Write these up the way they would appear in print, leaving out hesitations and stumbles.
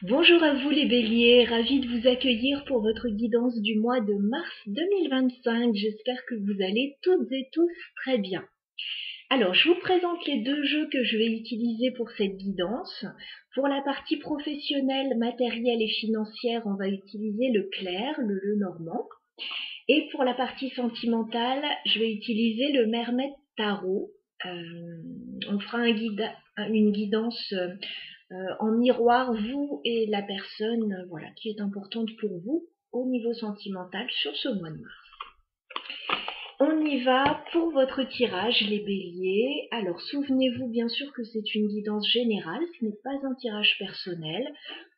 Bonjour à vous les béliers, ravi de vous accueillir pour votre guidance du mois de mars 2025. J'espère que vous allez toutes et tous très bien. Alors, je vous présente les deux jeux que je vais utiliser pour cette guidance. Pour la partie professionnelle, matérielle et financière, on va utiliser le clair, le normand. Et pour la partie sentimentale, je vais utiliser le Mermaid Tarot. On fera une guidance en miroir, vous et la personne voilà, qui est importante pour vous au niveau sentimental sur ce mois de mars. On y va pour votre tirage, les béliers. Alors, souvenez-vous bien sûr que c'est une guidance générale, ce n'est pas un tirage personnel.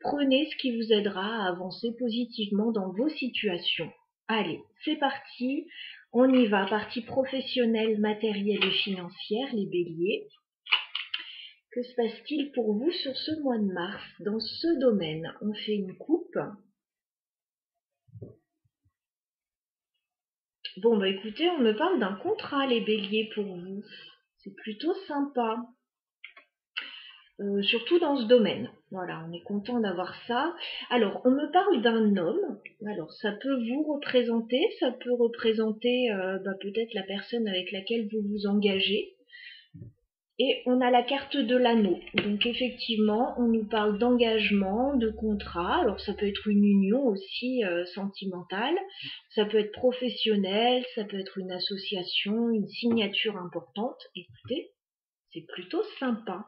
Prenez ce qui vous aidera à avancer positivement dans vos situations. Allez, c'est parti. On y va. Partie professionnelle, matérielle et financière, les béliers. Que se passe-t-il pour vous sur ce mois de mars dans ce domaine? On fait une coupe. Bon, bah écoutez, on me parle d'un contrat, les béliers, pour vous. C'est plutôt sympa. Surtout dans ce domaine. Voilà, on est content d'avoir ça. Alors, on me parle d'un homme. Alors, ça peut vous représenter, ça peut représenter peut-être la personne avec laquelle vous vous engagez. Et on a la carte de l'anneau. Donc effectivement, on nous parle d'engagement, de contrat. Alors ça peut être une union aussi sentimentale, ça peut être professionnel, ça peut être une association, une signature importante. Écoutez, c'est plutôt sympa.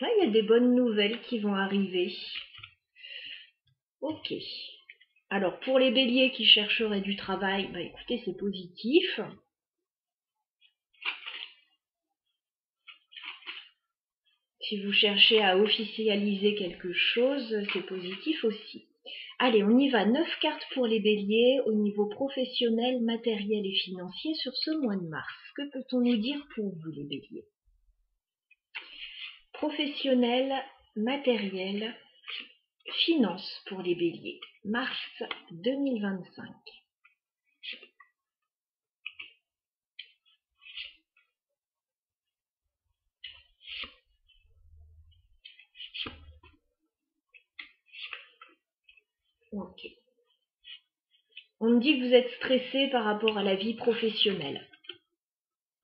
Là, il y a des bonnes nouvelles qui vont arriver. Ok. Alors pour les béliers qui chercheraient du travail, bah écoutez, c'est positif. Si vous cherchez à officialiser quelque chose, c'est positif aussi. Allez, on y va. 9 cartes pour les béliers au niveau professionnel, matériel et financier sur ce mois de mars. Que peut-on nous dire pour vous les béliers? Professionnel, matériel, finance pour les béliers. Mars 2025. Ok. On me dit que vous êtes stressé par rapport à la vie professionnelle.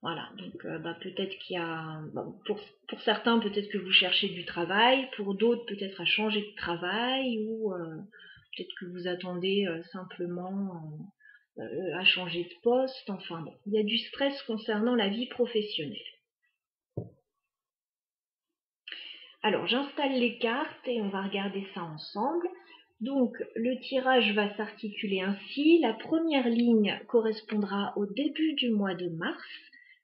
Voilà, donc peut-être qu'il y a... Bon, pour certains, peut-être que vous cherchez du travail, pour d'autres, peut-être à changer de travail, ou peut-être que vous attendez simplement à changer de poste. Enfin bon, il y a du stress concernant la vie professionnelle. Alors, j'installe les cartes et on va regarder ça ensemble. Donc, le tirage va s'articuler ainsi. La première ligne correspondra au début du mois de mars,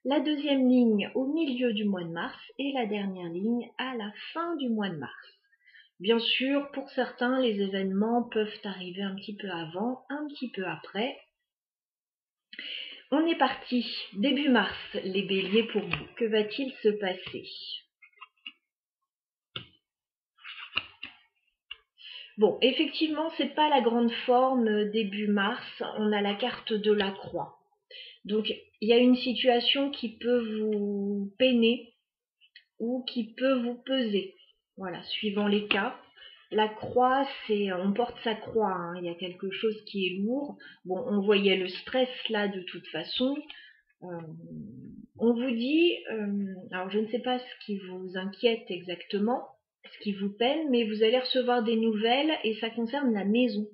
la deuxième ligne au milieu du mois de mars et la dernière ligne à la fin du mois de mars. Bien sûr, pour certains, les événements peuvent arriver un petit peu avant, un petit peu après. On est parti. Début mars, les béliers pour vous. Que va-t-il se passer ? Bon, effectivement, c'est pas la grande forme début mars. On a la carte de la croix. Donc, il y a une situation qui peut vous peiner ou qui peut vous peser. Voilà, suivant les cas. La croix, c'est, on porte sa croix, hein. Il y a quelque chose qui est lourd. Bon, on voyait le stress là de toute façon. On vous dit, alors je ne sais pas ce qui vous inquiète exactement, ce qui vous peine, mais vous allez recevoir des nouvelles et ça concerne la maison.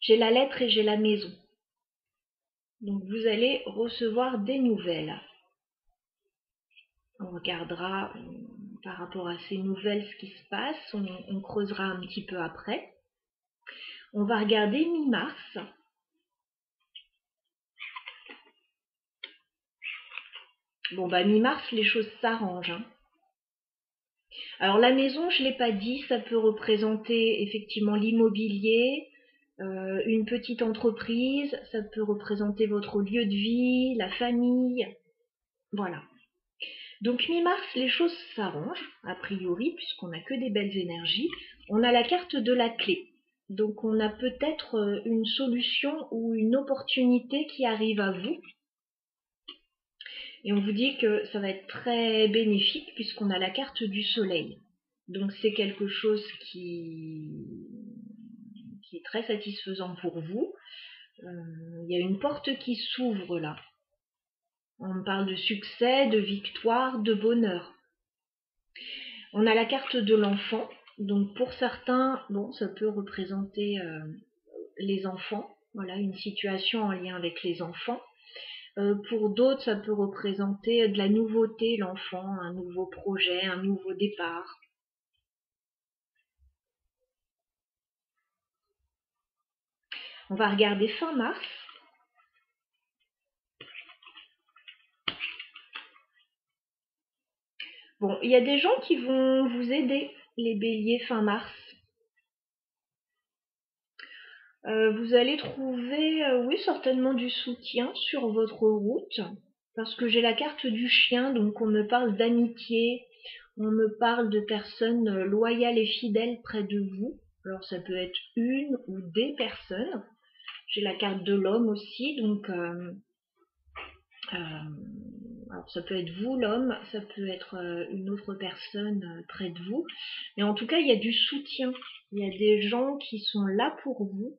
J'ai la lettre et j'ai la maison. Donc vous allez recevoir des nouvelles. On regardera par rapport à ces nouvelles ce qui se passe, on creusera un petit peu après. On va regarder mi-mars. Bon bah mi-mars, les choses s'arrangent, hein. Alors la maison, je ne l'ai pas dit, ça peut représenter effectivement l'immobilier, une petite entreprise, ça peut représenter votre lieu de vie, la famille, voilà. Donc mi-mars, les choses s'arrangent, a priori, puisqu'on n'a que des belles énergies. On a la carte de la clé. Donc on a peut-être une solution ou une opportunité qui arrive à vous. Et on vous dit que ça va être très bénéfique puisqu'on a la carte du soleil. Donc c'est quelque chose qui est très satisfaisant pour vous. Il y a une porte qui s'ouvre là. On parle de succès, de victoire, de bonheur. On a la carte de l'enfant. Donc pour certains, bon, ça peut représenter les enfants. Voilà, une situation en lien avec les enfants. Pour d'autres, ça peut représenter de la nouveauté, l'enfant, un nouveau projet, un nouveau départ. On va regarder fin mars. Bon, il y a des gens qui vont vous aider, les béliers, fin mars. Vous allez trouver, oui, certainement du soutien sur votre route, parce que j'ai la carte du chien, donc on me parle d'amitié, on me parle de personnes loyales et fidèles près de vous. Alors ça peut être une ou des personnes. J'ai la carte de l'homme aussi, donc alors ça peut être vous l'homme, ça peut être une autre personne près de vous, mais en tout cas il y a du soutien, il y a des gens qui sont là pour vous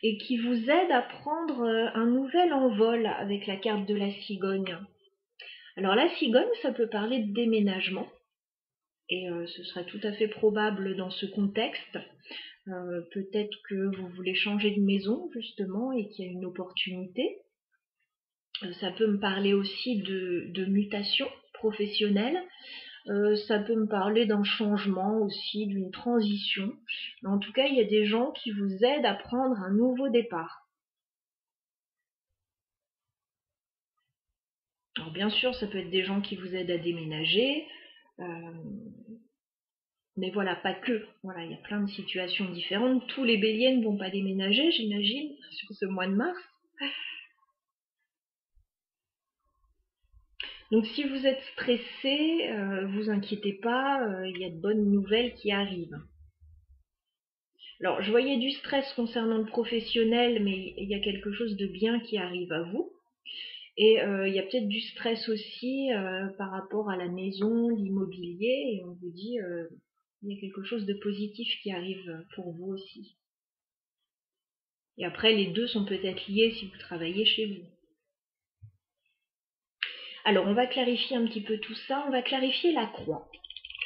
et qui vous aident à prendre un nouvel envol avec la carte de la cigogne. Alors la cigogne, ça peut parler de déménagement, et ce serait tout à fait probable dans ce contexte. Peut-être que vous voulez changer de maison justement et qu'il y a une opportunité. Ça peut me parler aussi de mutation professionnelle. Ça peut me parler d'un changement aussi, d'une transition. Mais en tout cas, il y a des gens qui vous aident à prendre un nouveau départ. Alors bien sûr, ça peut être des gens qui vous aident à déménager, mais voilà, pas que. Voilà, il y a plein de situations différentes. Tous les béliers ne vont pas déménager, j'imagine, sur ce mois de mars. Donc si vous êtes stressé, vous inquiétez pas, il y a de bonnes nouvelles qui arrivent. Alors je voyais du stress concernant le professionnel, mais il y a quelque chose de bien qui arrive à vous. Et il y a peut-être du stress aussi par rapport à la maison, l'immobilier, et on vous dit il y a quelque chose de positif qui arrive pour vous aussi. Et après, les deux sont peut-être liés si vous travaillez chez vous. Alors, on va clarifier un petit peu tout ça. On va clarifier la croix.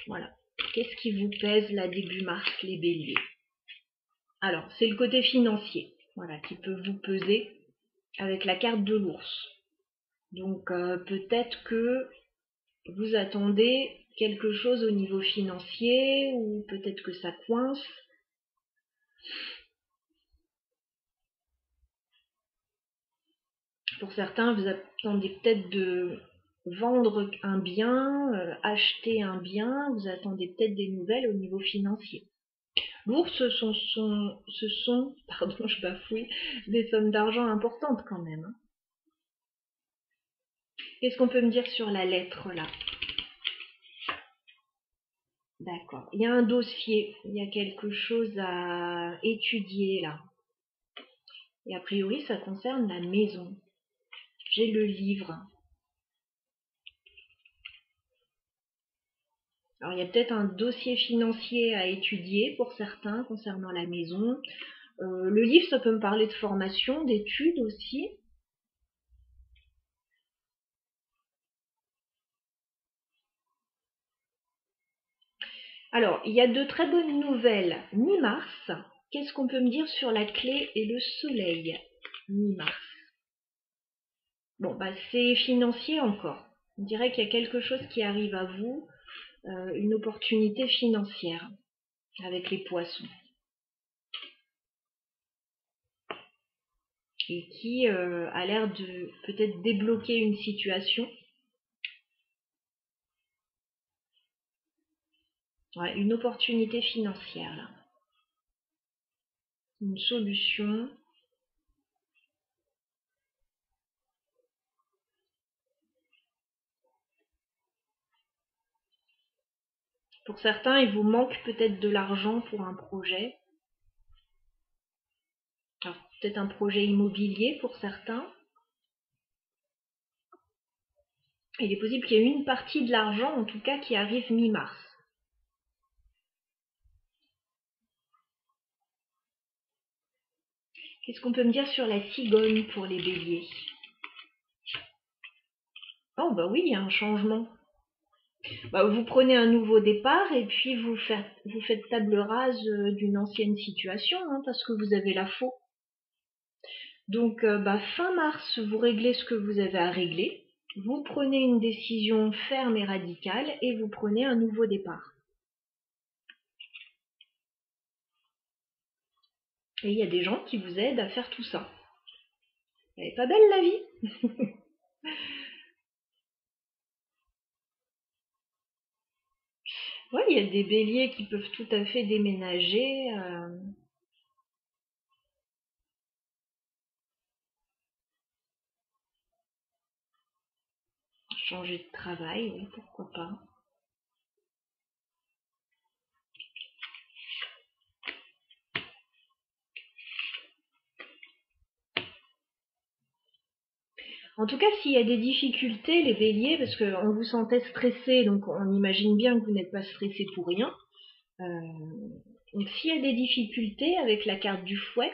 Voilà. Qu'est-ce qui vous pèse là début mars, les béliers? Alors, c'est le côté financier, voilà, qui peut vous peser avec la carte de l'ours. Donc, peut-être que vous attendez quelque chose au niveau financier, ou peut-être que ça coince. Pour certains, vous attendez peut-être de vendre un bien, acheter un bien, vous attendez peut-être des nouvelles au niveau financier. L'ours, ce sont, pardon, je bafouille, des sommes d'argent importantes quand même. Qu'est-ce qu'on peut me dire sur la lettre là? D'accord. Il y a un dossier, il y a quelque chose à étudier là. Et a priori, ça concerne la maison. J'ai le livre. Alors, il y a peut-être un dossier financier à étudier pour certains concernant la maison. Le livre, ça peut me parler de formation, d'études aussi. Alors, il y a de très bonnes nouvelles mi-mars. Qu'est-ce qu'on peut me dire sur la clé et le soleil mi-mars? Bon, bah c'est financier encore. On dirait qu'il y a quelque chose qui arrive à vous, une opportunité financière avec les poissons. Et qui a l'air de peut-être débloquer une situation. Ouais, une opportunité financière là. Une solution. Pour certains, il vous manque peut-être de l'argent pour un projet. Alors, peut-être un projet immobilier pour certains. Il est possible qu'il y ait une partie de l'argent, en tout cas, qui arrive mi-mars. Qu'est-ce qu'on peut me dire sur la cigogne pour les béliers? Oh bah oui, il y a un changement. Bah, vous prenez un nouveau départ et puis vous faites table rase d'une ancienne situation, hein, parce que vous avez la faux. Donc bah, fin mars, vous réglez ce que vous avez à régler, vous prenez une décision ferme et radicale et vous prenez un nouveau départ. Et il y a des gens qui vous aident à faire tout ça. Elle est pas belle la vie? Ouais, il y a des béliers qui peuvent tout à fait déménager. Changer de travail, oui, pourquoi pas. En tout cas, s'il y a des difficultés, les béliers, parce qu'on vous sentait stressé, donc on imagine bien que vous n'êtes pas stressé pour rien. Donc s'il y a des difficultés avec la carte du fouet,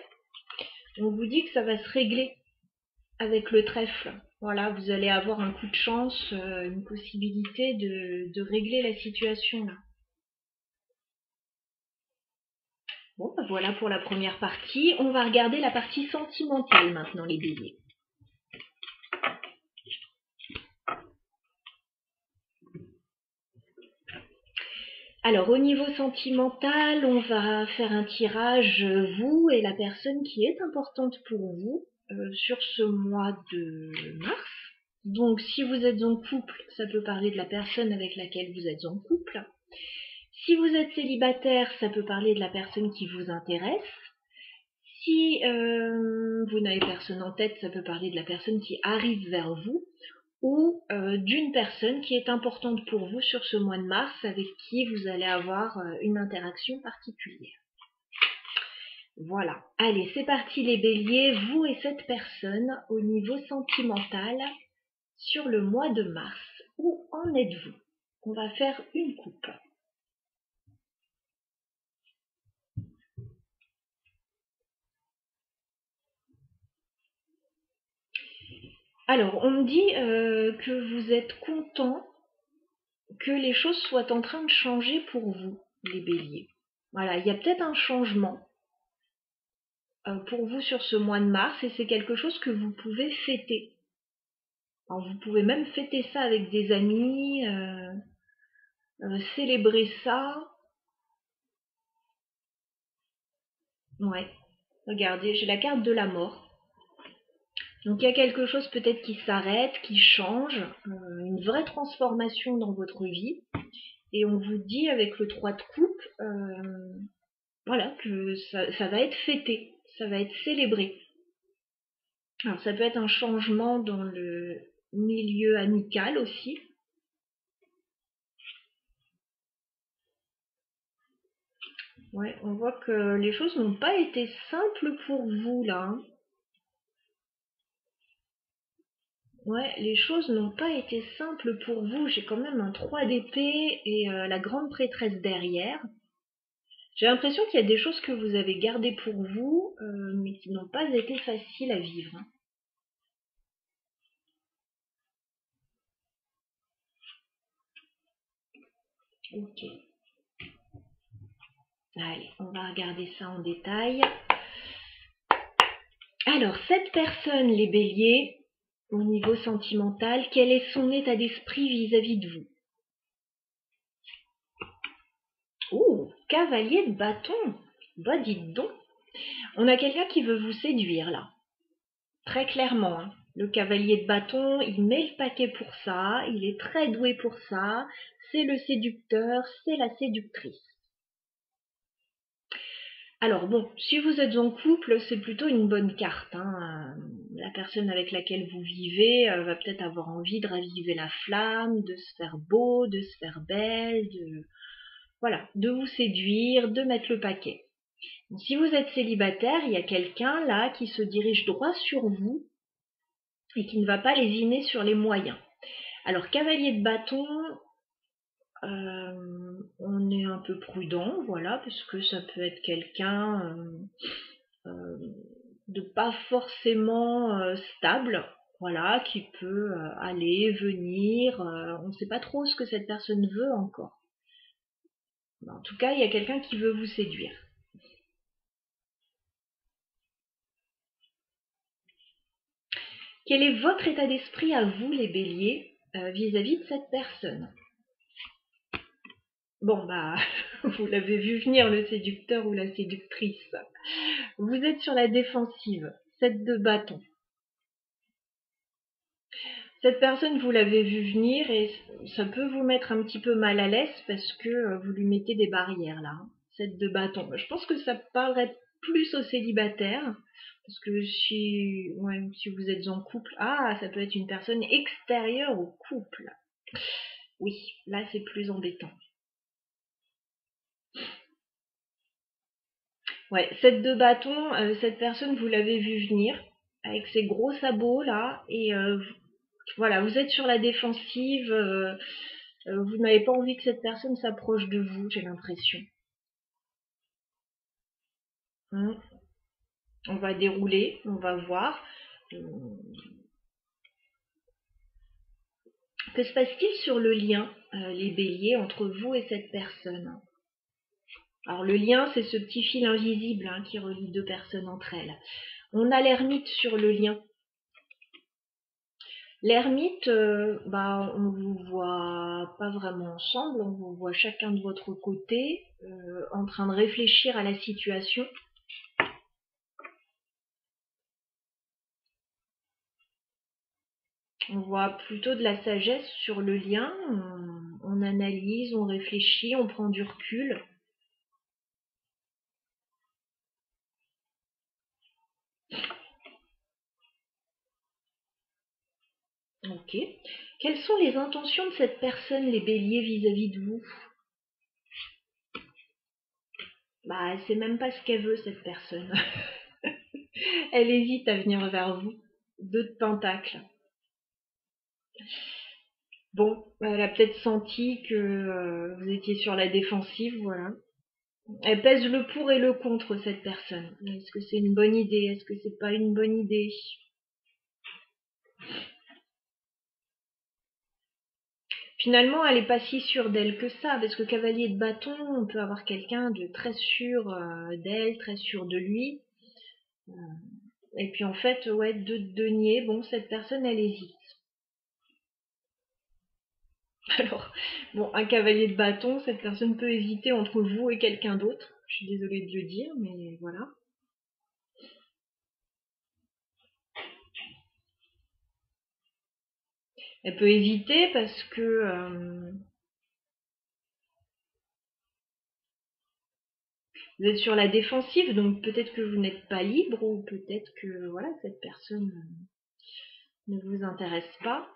on vous dit que ça va se régler avec le trèfle. Voilà, vous allez avoir un coup de chance, une possibilité de régler la situation là. Bon, ben voilà pour la première partie. On va regarder la partie sentimentale maintenant, les béliers. Alors, au niveau sentimental, on va faire un tirage, vous et la personne qui est importante pour vous, sur ce mois de mars. Donc, si vous êtes en couple, ça peut parler de la personne avec laquelle vous êtes en couple. Si vous êtes célibataire, ça peut parler de la personne qui vous intéresse. Si vous n'avez personne en tête, ça peut parler de la personne qui arrive vers vous ou d'une personne qui est importante pour vous sur ce mois de mars, avec qui vous allez avoir une interaction particulière. Voilà. Allez, c'est parti les béliers, vous et cette personne au niveau sentimental sur le mois de mars. Où en êtes-vous? On va faire une coupe. Alors, on me dit que vous êtes content que les choses soient en train de changer pour vous, les béliers. Voilà, il y a peut-être un changement pour vous sur ce mois de mars et c'est quelque chose que vous pouvez fêter. Alors, vous pouvez même fêter ça avec des amis, célébrer ça. Ouais, regardez, j'ai la carte de la mort. Donc il y a quelque chose peut-être qui s'arrête, qui change, une vraie transformation dans votre vie. Et on vous dit avec le 3 de coupe, voilà, que ça va être fêté, ça va être célébré. Alors ça peut être un changement dans le milieu amical aussi. Ouais, on voit que les choses n'ont pas été simples pour vous là, hein. Ouais, les choses n'ont pas été simples pour vous. J'ai quand même un 3 d'épée et la grande prêtresse derrière. J'ai l'impression qu'il y a des choses que vous avez gardées pour vous, mais qui n'ont pas été faciles à vivre, hein. Ok. Allez, on va regarder ça en détail. Alors, cette personne, les béliers, au niveau sentimental, quel est son état d'esprit vis-à-vis de vous? Oh, cavalier de bâton. Bah, dites donc. On a quelqu'un qui veut vous séduire, là. Très clairement, hein. Le cavalier de bâton, il met le paquet pour ça, il est très doué pour ça. C'est le séducteur, c'est la séductrice. Alors bon, si vous êtes en couple, c'est plutôt une bonne carte, hein. La personne avec laquelle vous vivez va peut-être avoir envie de raviver la flamme, de se faire beau, de se faire belle, voilà, de vous séduire, de mettre le paquet. Donc, si vous êtes célibataire, il y a quelqu'un là qui se dirige droit sur vous et qui ne va pas lésiner sur les moyens. Alors, cavalier de bâton, on est un peu prudent, voilà, parce que ça peut être quelqu'un de pas forcément stable, voilà, qui peut aller, venir, on ne sait pas trop ce que cette personne veut encore. En tout cas, il y a quelqu'un qui veut vous séduire. Quel est votre état d'esprit à vous, les béliers, vis-à-vis de cette personne? Bon, bah, vous l'avez vu venir, le séducteur ou la séductrice. Vous êtes sur la défensive, 7 de bâton. Cette personne, vous l'avez vu venir et ça peut vous mettre un petit peu mal à l'aise parce que vous lui mettez des barrières là. 7 de bâton. Je pense que ça parlerait plus aux célibataires parce que si vous êtes en couple, ça peut être une personne extérieure au couple. Oui, là c'est plus embêtant. Ouais, 7 de bâton, cette personne, vous l'avez vu venir avec ses gros sabots là et voilà, vous êtes sur la défensive, vous n'avez pas envie que cette personne s'approche de vous, j'ai l'impression. On va dérouler, on va voir. Que se passe-t-il sur le lien, les béliers, entre vous et cette personne? Alors le lien, c'est ce petit fil invisible qui relie deux personnes entre elles. On a l'ermite sur le lien. L'ermite, on vous voit pas vraiment ensemble, on vous voit chacun de votre côté, en train de réfléchir à la situation. On voit plutôt de la sagesse sur le lien, on analyse, on réfléchit, on prend du recul. Ok. Quelles sont les intentions de cette personne, les béliers, vis-à-vis de vous? Bah, elle sait même pas ce qu'elle veut, cette personne. Elle hésite à venir vers vous. 2 de pentacles. Bon, elle a peut-être senti que vous étiez sur la défensive, voilà. Elle pèse le pour et le contre, cette personne. Est-ce que c'est une bonne idée? Est-ce que c'est pas une bonne idée? Finalement, elle n'est pas si sûre d'elle que ça, parce que cavalier de bâton, on peut avoir quelqu'un de très sûr d'elle, très sûr de lui. Et puis en fait, ouais, 2 de denier, bon, cette personne, elle hésite. Alors, bon, un cavalier de bâton, cette personne peut hésiter entre vous et quelqu'un d'autre. Je suis désolée de le dire, mais voilà. Elle peut hésiter parce que vous êtes sur la défensive, donc peut-être que vous n'êtes pas libre ou peut-être que voilà, cette personne ne vous intéresse pas.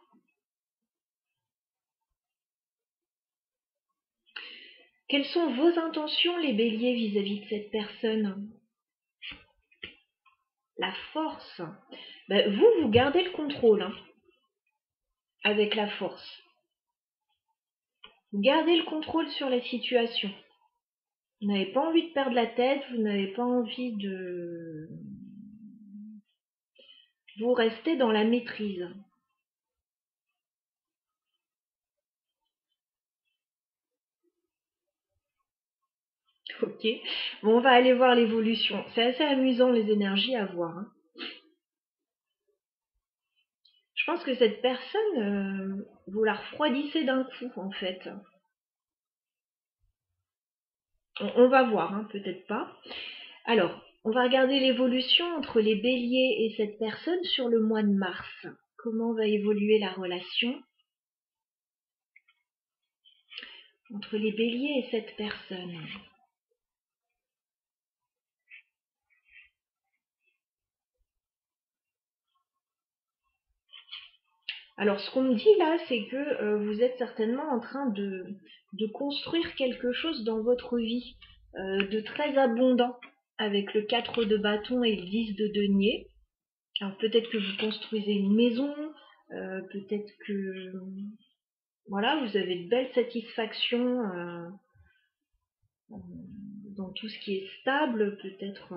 Quelles sont vos intentions, les béliers, vis-à-vis de cette personne? La force. Ben, vous gardez le contrôle avec la force. Vous gardez le contrôle sur la situation. Vous n'avez pas envie de perdre la tête, vous n'avez pas envie de... Vous restez dans la maîtrise. Ok. Bon, on va aller voir l'évolution. C'est assez amusant les énergies à voir. Je pense que cette personne, vous la refroidissez d'un coup, en fait. On va voir, peut-être pas. Alors, on va regarder l'évolution entre les béliers et cette personne sur le mois de mars. Comment va évoluer la relation entre les béliers et cette personne? Alors, ce qu'on me dit là, c'est que vous êtes certainement en train de construire quelque chose dans votre vie de très abondant avec le 4 de bâton et le 10 de denier. Alors, peut-être que vous construisez une maison, peut-être que voilà, vous avez de belles satisfactions dans tout ce qui est stable, peut-être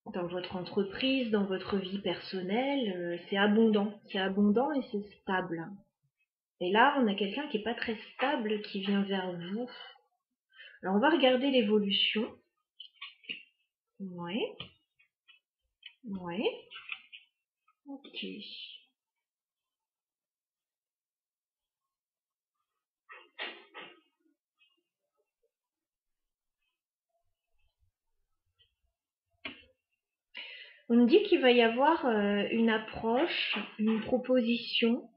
dans votre entreprise, dans votre vie personnelle, c'est abondant et c'est stable. Et là, on a quelqu'un qui n'est pas très stable qui vient vers vous. Alors, on va regarder l'évolution. Ouais. Ouais. Ok. On me dit qu'il va y avoir une approche, une proposition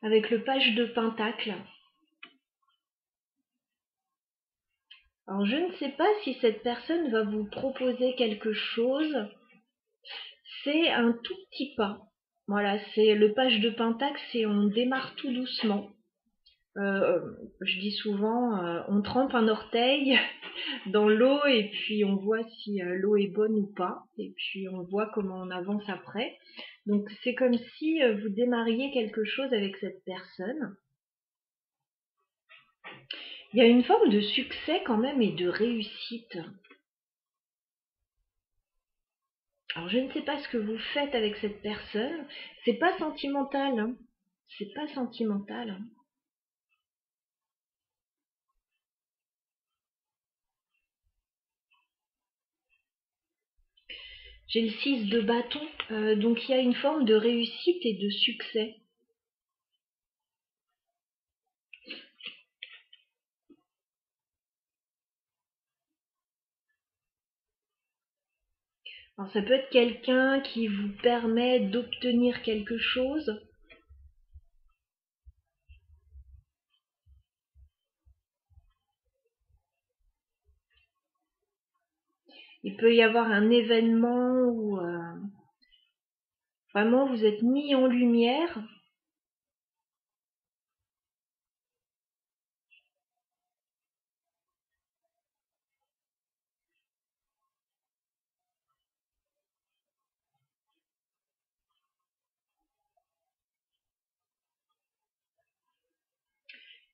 avec le page de Pentacle. Alors je ne sais pas si cette personne va vous proposer quelque chose. C'est un tout petit pas. Voilà, c'est le page de Pentacle, c'est on démarre tout doucement. Je dis souvent, on trempe un orteil dans l'eau et puis on voit si l'eau est bonne ou pas. Et puis on voit comment on avance après. Donc c'est comme si vous démarriez quelque chose avec cette personne. Il y a une forme de succès quand même et de réussite. Alors je ne sais pas ce que vous faites avec cette personne. C'est pas sentimental. Hein. C'est pas sentimental. Hein. J'ai le 6 de bâton. Donc il y a une forme de réussite et de succès. Alors ça peut être quelqu'un qui vous permet d'obtenir quelque chose. Il peut y avoir un événement où vraiment vous êtes mis en lumière.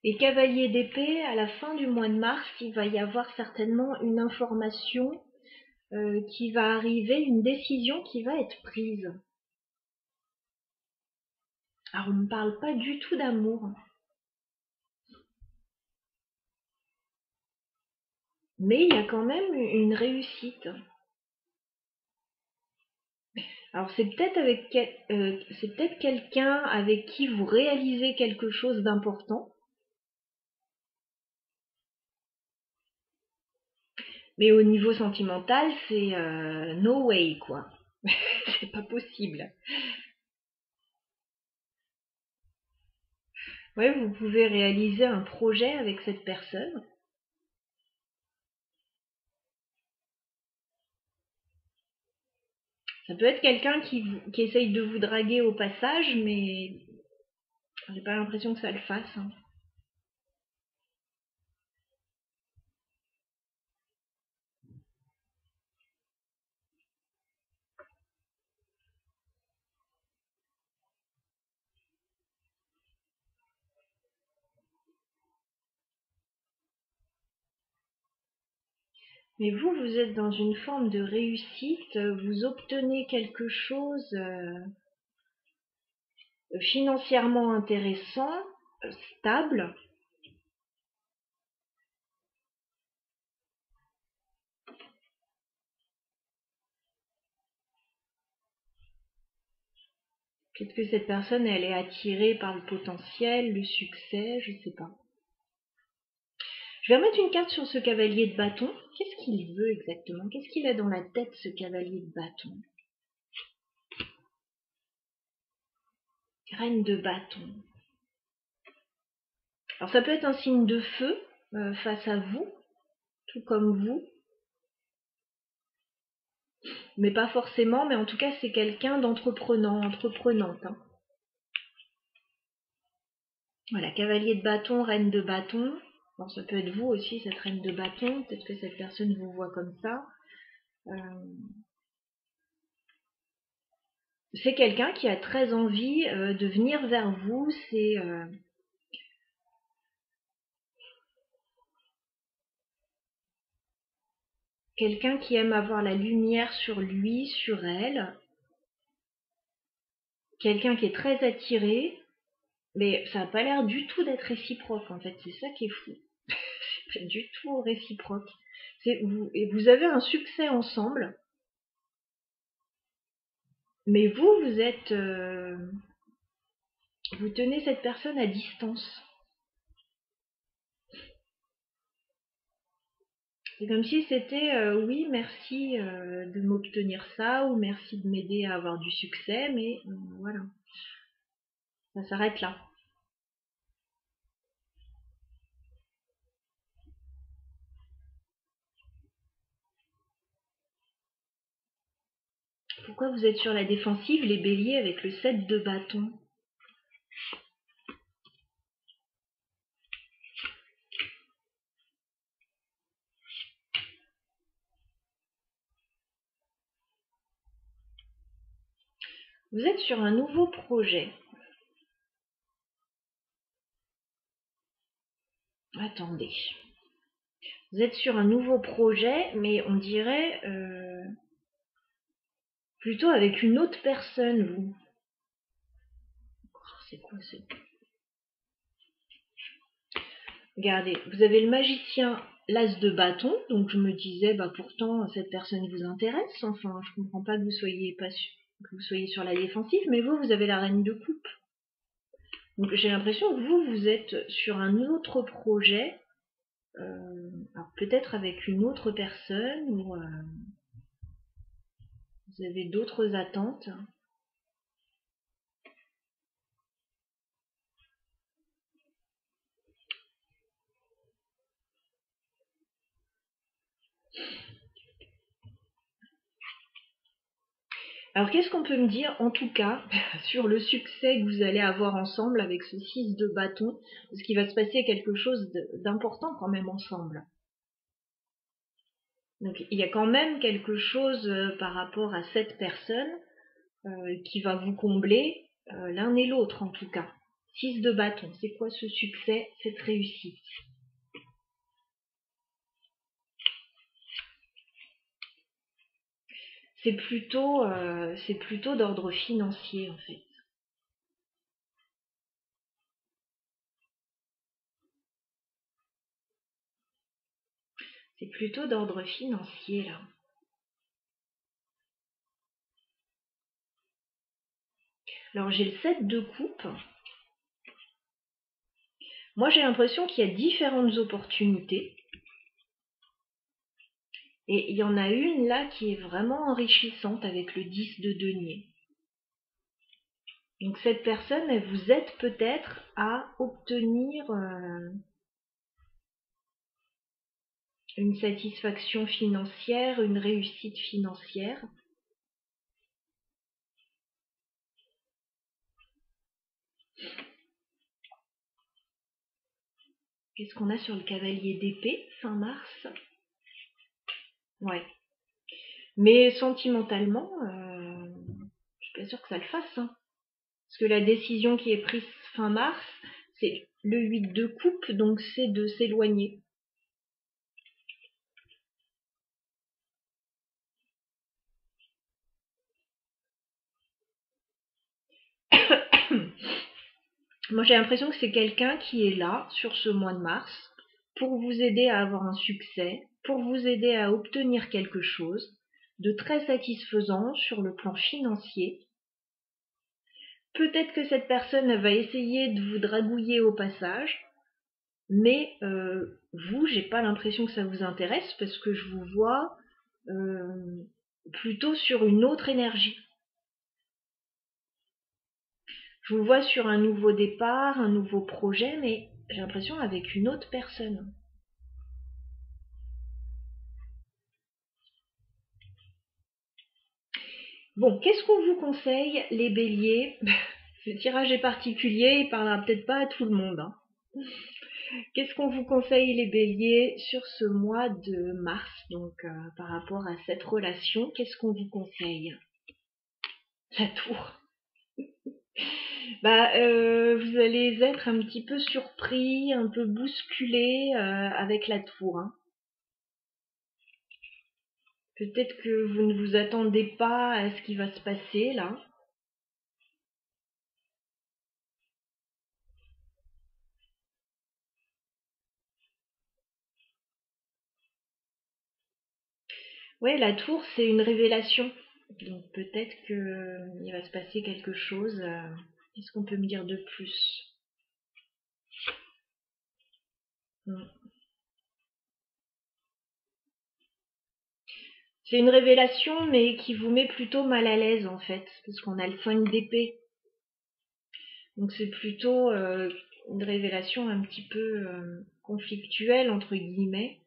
Et cavalier d'épée, à la fin du mois de mars, il va y avoir certainement une information qui va arriver, une décision qui va être prise. Alors on ne parle pas du tout d'amour, mais il y a quand même une réussite. Alors c'est peut-être quelqu'un avec qui vous réalisez quelque chose d'important, mais au niveau sentimental, c'est no way quoi. C'est pas possible. Ouais, vous pouvez réaliser un projet avec cette personne. Ça peut être quelqu'un qui essaye de vous draguer au passage, mais j'ai pas l'impression que ça le fasse. Hein. Mais vous êtes dans une forme de réussite, vous obtenez quelque chose financièrement intéressant, stable. Peut-être que cette personne, elle est attirée par le potentiel, le succès, je sais pas. Je vais remettre une carte sur ce cavalier de bâton. Qu'est-ce qu'il veut exactement? Qu'est-ce qu'il a dans la tête, ce cavalier de bâton? Reine de bâton. Alors ça peut être un signe de feu face à vous, tout comme vous. Mais pas forcément, mais en tout cas c'est quelqu'un d'entreprenant, entreprenante. Hein. Voilà, cavalier de bâton, reine de bâton. Bon, ça peut être vous aussi, cette reine de bâton. Peut-être que cette personne vous voit comme ça. C'est quelqu'un qui a très envie de venir vers vous. C'est quelqu'un qui aime avoir la lumière sur lui, sur elle, quelqu'un qui est très attiré, mais ça n'a pas l'air du tout d'être réciproque en fait, c'est ça qui est fou. C'est pas du tout réciproque. Et vous avez un succès ensemble, mais vous êtes... vous tenez cette personne à distance. C'est comme si c'était oui, merci de m'obtenir ça, ou merci de m'aider à avoir du succès, mais voilà, ça s'arrête là. Pourquoi vous êtes sur la défensive, les béliers, avec le 7 de bâton? Vous êtes sur un nouveau projet. Attendez. Vous êtes sur un nouveau projet, mais on dirait plutôt avec une autre personne, vous. C'est quoi ce... Regardez, vous avez le magicien, l'as de bâton, donc je me disais, bah pourtant cette personne vous intéresse, enfin je comprends pas que vous soyez pas que vous soyez sur la défensive, mais vous avez la reine de coupe. Donc j'ai l'impression que vous êtes sur un autre projet, alors peut-être avec une autre personne, ou vous avez d'autres attentes. Alors qu'est-ce qu'on peut me dire en tout cas sur le succès que vous allez avoir ensemble avec ce 6 de bâton, parce qu'il va se passer quelque chose d'important quand même ensemble. Donc il y a quand même quelque chose par rapport à cette personne qui va vous combler l'un et l'autre en tout cas. 6 de bâton, c'est quoi ce succès, cette réussite? C'est plutôt d'ordre financier en fait. C'est plutôt d'ordre financier là. Alors j'ai le 7 de coupe. Moi j'ai l'impression qu'il y a différentes opportunités. Et il y en a une là qui est vraiment enrichissante avec le 10 de denier. Donc cette personne, elle vous aide peut-être à obtenir une satisfaction financière, une réussite financière. Qu'est-ce qu'on a sur le cavalier d'épée, fin mars? Ouais. Mais sentimentalement, je suis pas sûre que ça le fasse. Hein. Parce que la décision qui est prise fin mars, c'est le 8 de coupe, donc c'est de s'éloigner. Moi j'ai l'impression que c'est quelqu'un qui est là sur ce mois de mars pour vous aider à avoir un succès, pour vous aider à obtenir quelque chose de très satisfaisant sur le plan financier. Peut-être que cette personne va essayer de vous dragouiller au passage, mais vous, j'ai pas l'impression que ça vous intéresse parce que je vous vois plutôt sur une autre énergie. Je vous vois sur un nouveau départ, un nouveau projet, mais j'ai l'impression avec une autre personne. Bon, qu'est-ce qu'on vous conseille, les béliers? Ce tirage est particulier, il parlera peut-être pas à tout le monde. Hein. Qu'est-ce qu'on vous conseille, les béliers, sur ce mois de mars, donc par rapport à cette relation? Qu'est-ce qu'on vous conseille? La tour. Bah, vous allez être un petit peu surpris, un peu bousculé avec la tour. Hein. Peut-être que vous ne vous attendez pas à ce qui va se passer là. Ouais, la tour, c'est une révélation. Donc peut-être que il va se passer quelque chose. Qu'est-ce qu'on peut me dire de plus? Hmm. C'est une révélation, mais qui vous met plutôt mal à l'aise en fait, parce qu'on a le 5 d'épée. Donc c'est plutôt une révélation un petit peu conflictuelle entre guillemets.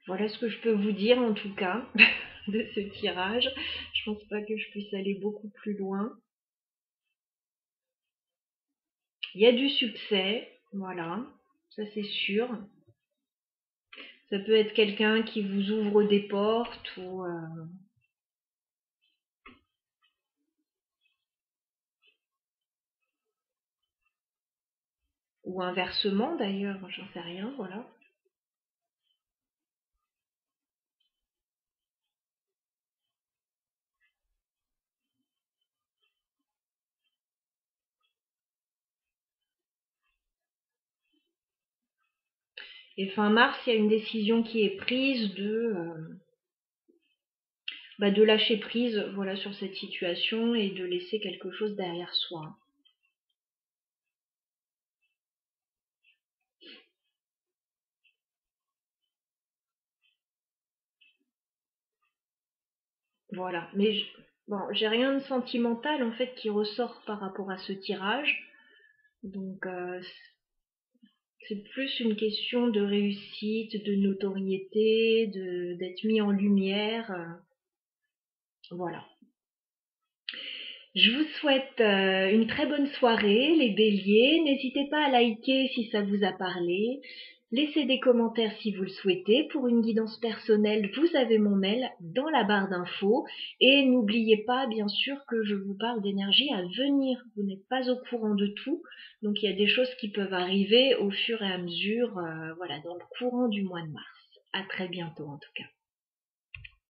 Voilà ce que je peux vous dire en tout cas de ce tirage. Je pense pas que je puisse aller beaucoup plus loin. Il y a du succès, voilà, ça c'est sûr. Ça peut être quelqu'un qui vous ouvre des portes ou inversement d'ailleurs, j'en sais rien, voilà. Et fin mars, il y a une décision qui est prise de lâcher prise, voilà, sur cette situation et de laisser quelque chose derrière soi. Voilà. Mais bon, j'ai rien de sentimental en fait qui ressort par rapport à ce tirage. Donc c'est plus une question de réussite, de notoriété, d'être mis en lumière. Voilà. Je vous souhaite une très bonne soirée, les béliers. N'hésitez pas à liker si ça vous a parlé. Laissez des commentaires si vous le souhaitez. Pour une guidance personnelle, vous avez mon mail dans la barre d'infos. Et n'oubliez pas, bien sûr, que je vous parle d'énergie à venir. Vous n'êtes pas au courant de tout. Donc il y a des choses qui peuvent arriver au fur et à mesure, voilà, dans le courant du mois de mars. À très bientôt en tout cas.